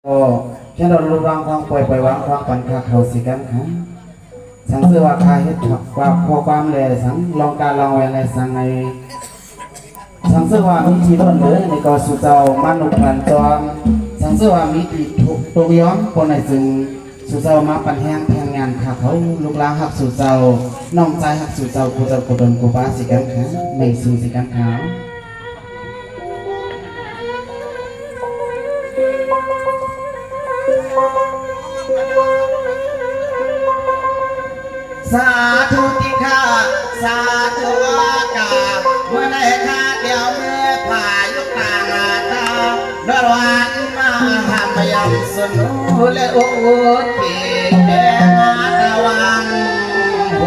โอ้ฉันโดนรูปร่างความปล่อยวางความปันค่าเขาสิกันครับสังเสือว่าคาเฮ็ดถักว่าข้อความเลยสังลองการลองเวลาสังไงสังเสือว่ามีที่ล้นเหลือในกอสุเจ้ามนุษย์พันจอมสังเสือว่ามีที่ตัวย้อมคนในซึ่งสุเจ้ามาปันแห้งแทงงานข้าเขาลูกหลานหักสุเจ้าน้องใจหักสุเจ้ากูเจ้ากูดนกูป้าสิกันครับไม่สูสิกันครับสาธุติฆาสาธุวากาเมื่อในข้าเดียวเมื่อผ่ายุกาตาดรวันมาหามยำสนุและอุติเดงาตะวันโห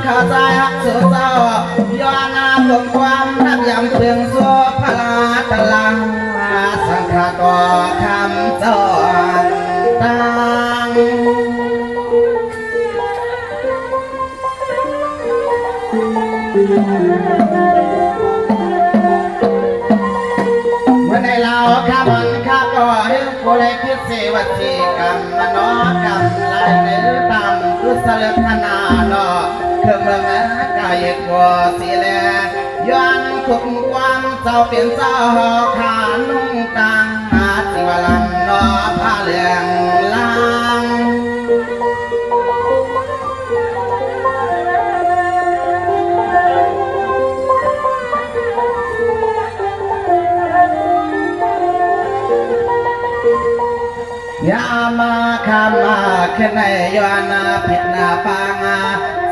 ข้าใจหักสุเจ้าย้อนนาบงความนับยำเพียงสัวพลาตะลังสังขากอคำจอนตังเมื่อในเราข้ามันข้าก็เห็นโคเลคิดเสวัชีกรรมมโนกรรมลายเนื้อตามกุศลธนาโนเมื่อเมื่อกายกว่าสิแลย้อนคุกความเจ้าเป็นเจ้าขานุ่งตังอาจิวลันนอผ้าเหลืองลางยามาคามาขึ้นในยานาผิดนาปางา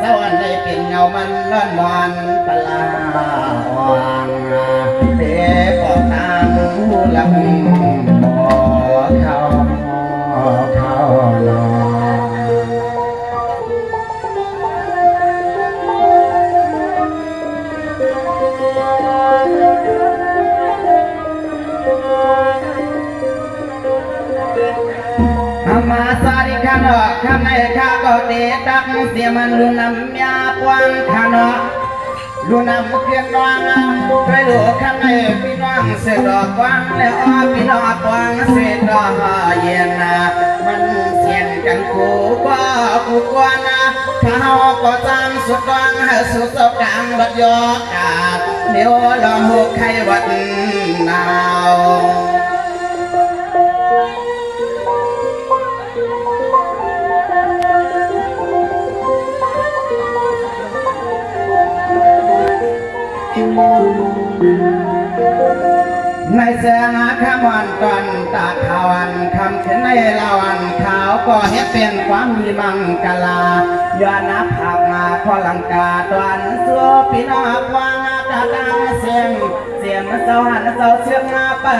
สวรรค์ได้เป็นเงามันล้อนมันปลาอ่างเด็กปอกตามหูลำหมอเขาลอมาสาริขันข้าในข้าก็เดดักเสียมันลุนำยาปวงขันลุนำเพียงน้องใครรู้ข้าในพี่น้องเสดอกวางแล้วพี่น้องปวงเสดอกเย็นมันเสียงกันคู่ก็คู่กวนข้าก็จำสุดวังสุดสกางบัดยอกาเดี๋ยวลองหุกไขวัดหนาวในแสงขมันก่อนตาขาวอันคำขึ้นในลาวันขาวก็เฮ็ดเป็นความมีมังกลาย้อนนับผักมาขอลังกาตอนสัวปีนอกวางกาดังเสียงเสาหันเสาเชื่องป่า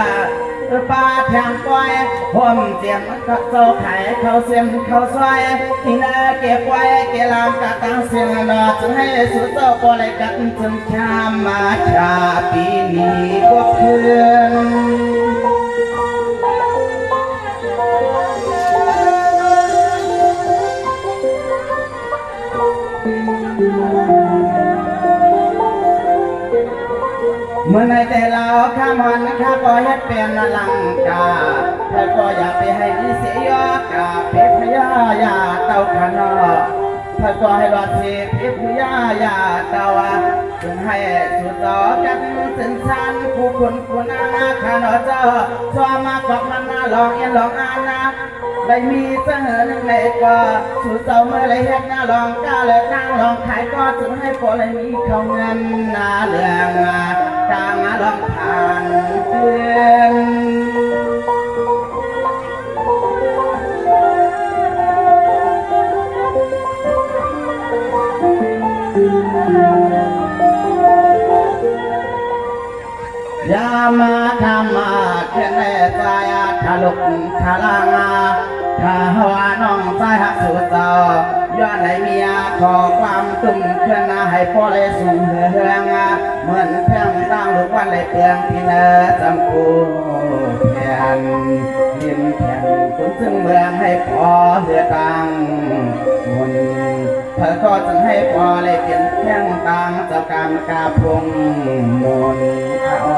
ป้าแทงปล่อยผมเสียมก็เจ้าไข่เขาเสียมเขาซอยที่นาเก็บไว้เกลามกะตั้งเสียงนอจึงให้สุดเจ้าปล่อยกันจึงชามาชาปีนี้ก็เพื่อนเมื่อในแต่เราข้ามันข้าก็เฮ็ดเป็นลังกาแต่ก็อยากไปให้มีเสียยกาเพชรยายาเต้าขนอถ้าก็ให้รอดเสียเพชรยายาเต้าจึงให้สุดต่อกันถึงชันผู้คนผู้นาขนอเจ้าชอบมากกว่ามันลองเอ็นลองอ่านนะได้มีเสนอหนึ่งในก็สุดเจ้าเมื่อไรเฮ็ดหน้าลองกาเลยนั่งลองขายก็จึงให้พอเลยมีเขาเงินนาเรื่องกางลองผ่านเพื่อนยามาธรรมาเคนใจทะลุทะลางถ้าว่าน้องใจหักสุดเจ้าย้อนให้เมียขอความตุ้มเคลื่อนให้พ่อเลยสูงเฮือง เหมือนแพงตั้งลูกวันเลยเปลืองพี่เนอจำกูแผ่นลิ้นแผ่นคุณซึ่งเมืองให้พอเหือตังมุนเธอก็จึงให้พอเลยเปลี่ยนแพงตังเจ้ากรรมกาพงมุนอาอ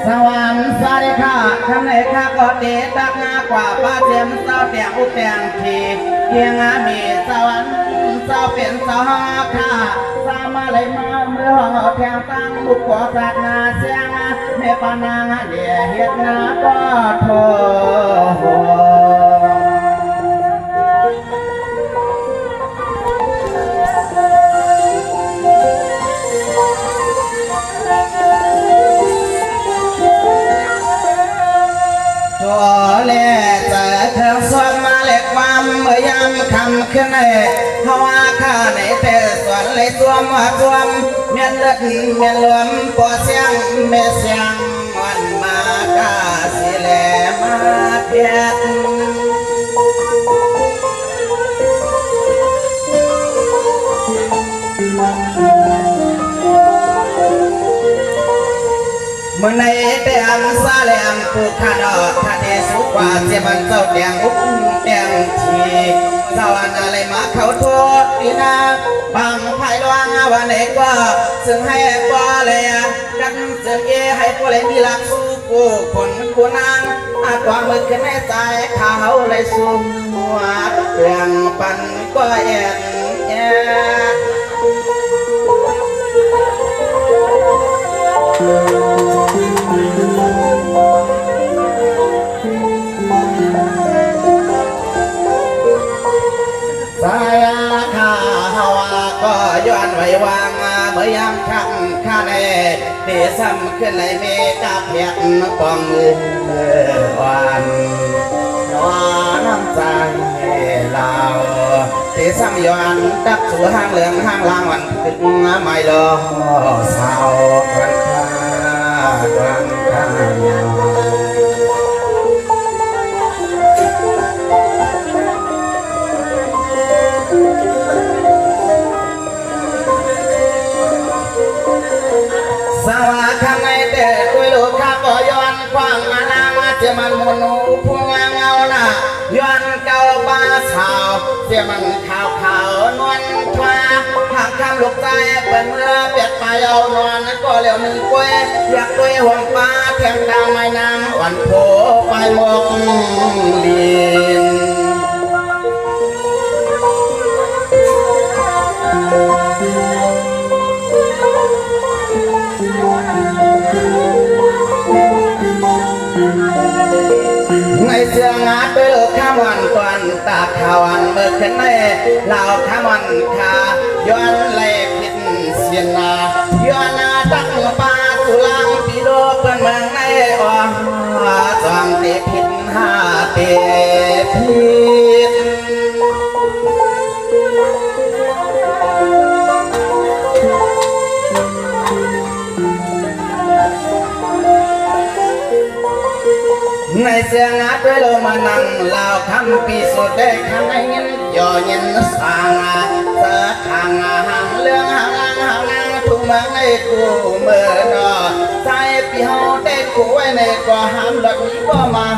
สวรรค์สวัสดีค่ะคำไหนข้าก็เดตักงากว่าป้าเจียมเศร้าเตียงอุแตงทีเกียงอามีสวรรค์เศร้าเปลี่ยนเศร้าค่ะสามาเลยมาเมื่อห้องแทงตั้งบุกขอสัตนาเสียงแม่ปานางเดียเฮ็ดนาก็โทเล่จะเธอสวดมาเล็กความเมื่อยามคำขึ้นในเพราะว่าข้าในเตะสวนเลยสวมว่าสวมเมียนเลือดเมียนรวมปอเสียงเมเสียงวันมากาสิแลมาเพียรเมื่อในเตียงซาแหลมผูกขาดอดทะเลสุกว่าเสียมันเจ้าเตียงอุ้มเตียงทีสวรรค์อะไรมาเขาโทษดีนะบางไผ่ลวงวันไหนก็ซึ่งให้ก็เลยกันซึ่งให้ก็เลยมีหลักสู้กูคนกูนางตัวมือขึ้นในใจเขาเลยสุ่มหัวเรื่องปันก็แอนแอนสายข้าฮาวาก็ย้อนไว้วางเมื่อยามค่ำข้าในเดซ้ำขึ้นเลยเมกาเพียนปองมือวันว่าน้ำใจเราเดซ้ำย้อนดับสู่ห้างเหลืองห้างลางวันตึกไม่รอสาวกันข้ากันข้าสวาข้างในเด็กด้วยลูกข้าก็ย้อนกว้างมานางเสียมันมุนูพวงเงาหน้าย้อนเก่าป้าสาวเสียมันขาวนวลทวาหากคำลูกใจเปิดเมื่อเปียกไปเอานอนก็เหลียวหนึ่งกล้วยอยากด้วยห่วงป้าแทงดาวไม้น้ำวันโผไปมองลินในเสื้องาเปิลข้ามันกวนตาขาวอันเมื่อขึ้นในเหล่าข้ามันขาย้อนเล่พิษเสียนาย้อนนาตั้งปาสุลังปีโลเปิ้นเมืองในอ่อนจองเตพิษหาเตพิษในเสียงอาด้วยลมานั่งเล่าคำปีสุดได้คำได้ยินย่อยินสางเสอทางห่างเรื่องห่างทุกเมืองในกูเมื่อนอใจปีเฮาได้กูไว้ในก่อห้ามหลักนี้ก็มา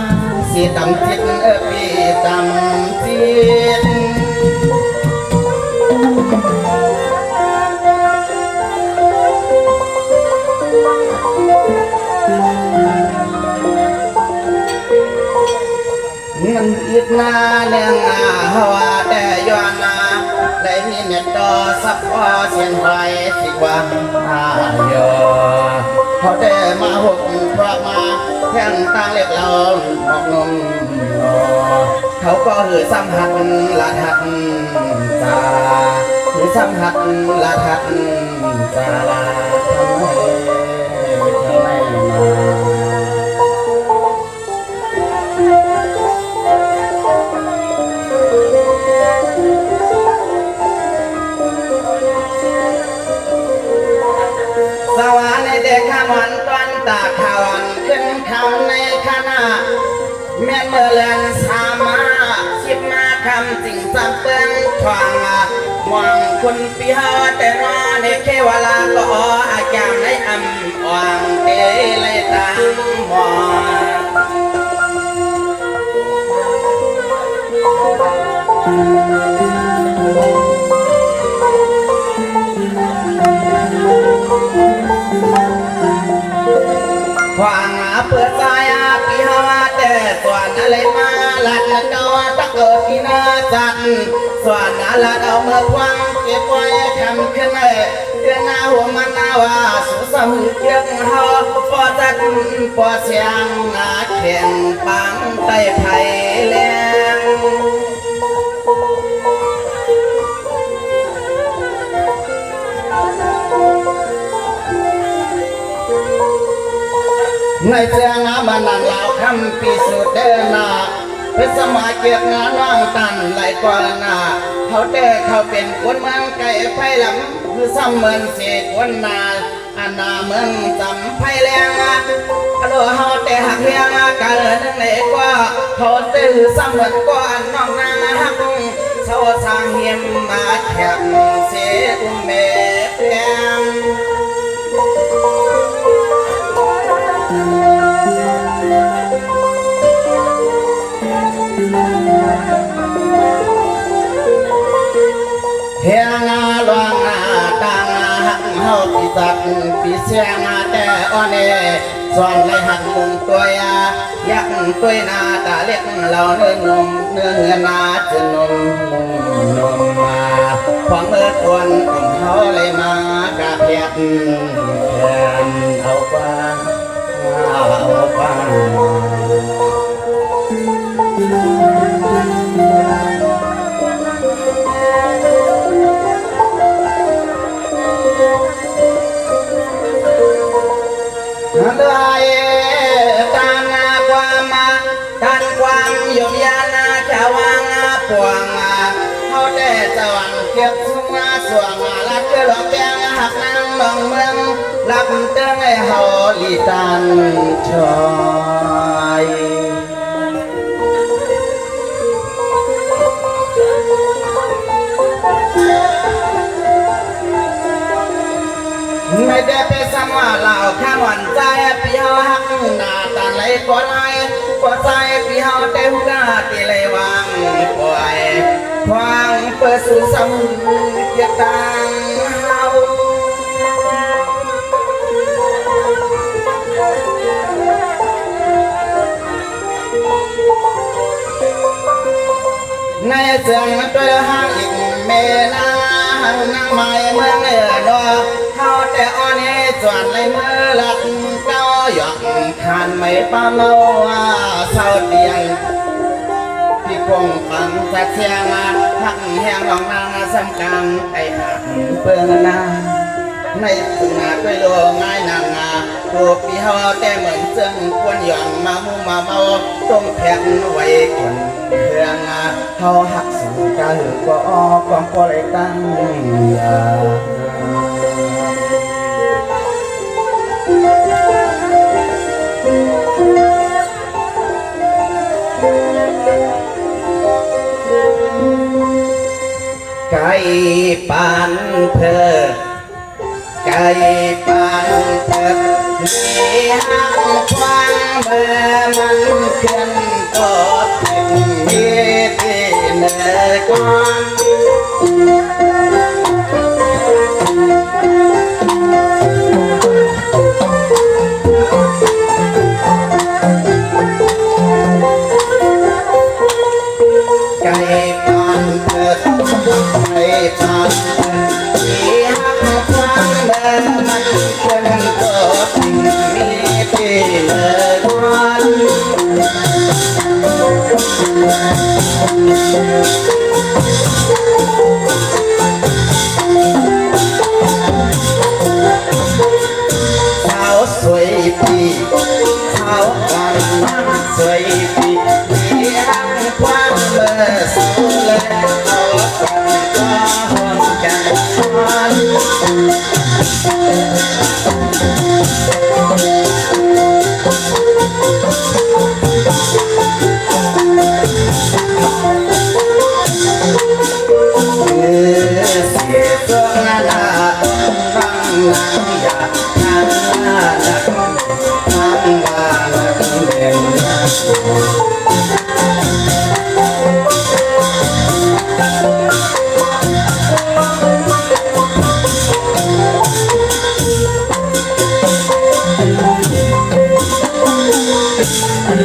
สีตำจิตปีตำจิตเงินอีกนาเลี้ยงหัวแต่ย้อนนาได้มีเม็ดดอสับพอเสียนไว้สิกว่าโยเขาได้มาหกเพราะมาแข่งตั้งเล็กเราหอกนมเขาก็หือซ้ำหัดละทัดจาหือซ้ำหัดละทัดจาลาทำไมมาสวรรค์ใน นเมื่อเลือนสามาชิบมาคำสิ่งจำเป็นทวางมองคุณปีหาแต่นอในเขวลาก็อาจารย์ในอำวางเอเลยตามมองวางเปิดใจปีหาแต่ส่วนอะไรมาหลัดเจ้าตะเกิดที่นาจันส่วนหลัดเอาเมื่อควังเก็บไว้คำขึ้นเลยเดือนหน้าหัวมันนาว่าสุสมเกียงเฮาปอจัดปอเสียงนาเขียงปังไต้ไผ่เลี้ยงในเสียงมันนั่งเล่าคำพิสูจน์เดินหน้าเป็นสมัยเกียรติงานว่างตันไหลกว่าหน้าเขาเด้เขาเป็นคนเมืองไก่ไผ่หลังคือซ้ำเหมือนเศษคนนาอันนาเมืองจำไผ่แรงกระโดดเขาแต่หักเฮียงกันนั่นเองว่าเขาตื้อซ้ำเหมือนก้อนน้องนางหักเสาสร้างเฮียมมาแข็งเสียอุ้มเมเพียงเฮียงาลวงาตังหักเฮาปีจักปีเสียงแต่อ่อนเอส่วนไรหักมุงตัวยายักตัวยนาตาเล็กเราเนื้อนมเนื้อนาจะนมนมมาความเมื่อควรของเขาเลยมากระเพียดแทนเอาฟังเอาฟังเลยตามนาความมาทันความยมยานาจะวางปวงเขาได้สวรรค์เก็บสุงสวงลักเกลือแกงหักนางมองเมืองรับเตือนให้เขาลีตันชอยไม่ได้ไปสมาเหล่าข้าวันใจพี่เฮาหักหน้าตาไหลกว่าไหลกว่าใจพี่เฮาเต็มกาตีเลยวางปล่อยควางเปิดสู่สมุนเกียรตังเฮาในเสียงตัวห้างอีกเมนาหังนางไม้เมืองเอ๋ดอเขาแต่อ่อนให้ส่วนในมือหลักเก้าหยอกทานไม่ป้าเมาเศร้าเตียงที่คงฟังจะเสียงหักแห้งรองนางสำคัญไอ้หักเปื้อนนาในถึงงาด้วยโลง่ายนางงาตัวพี่เฮาแต่เหมือนเสื่องควรหย่อนมามูมาเมาต้องแพ็กไว้คนเพื่องเฮาหักสู่กาหือก็ออกความพอเลยตั้งยาไก่ปานเธอไก่ปานเธอมีหักควางเมื่อมันขึ้นก็ถึงมีที่เนื้อก่อนไก่ปานเธอไก่ปานเธอมีหักควางเมื่อมันขึ้นก็ถึงมีที่เนื้อก่อนสาวสวยปีสาวกันสวยปีมีหักความเมื่อสูงเลยเอากันก็หอมกัน Thank you.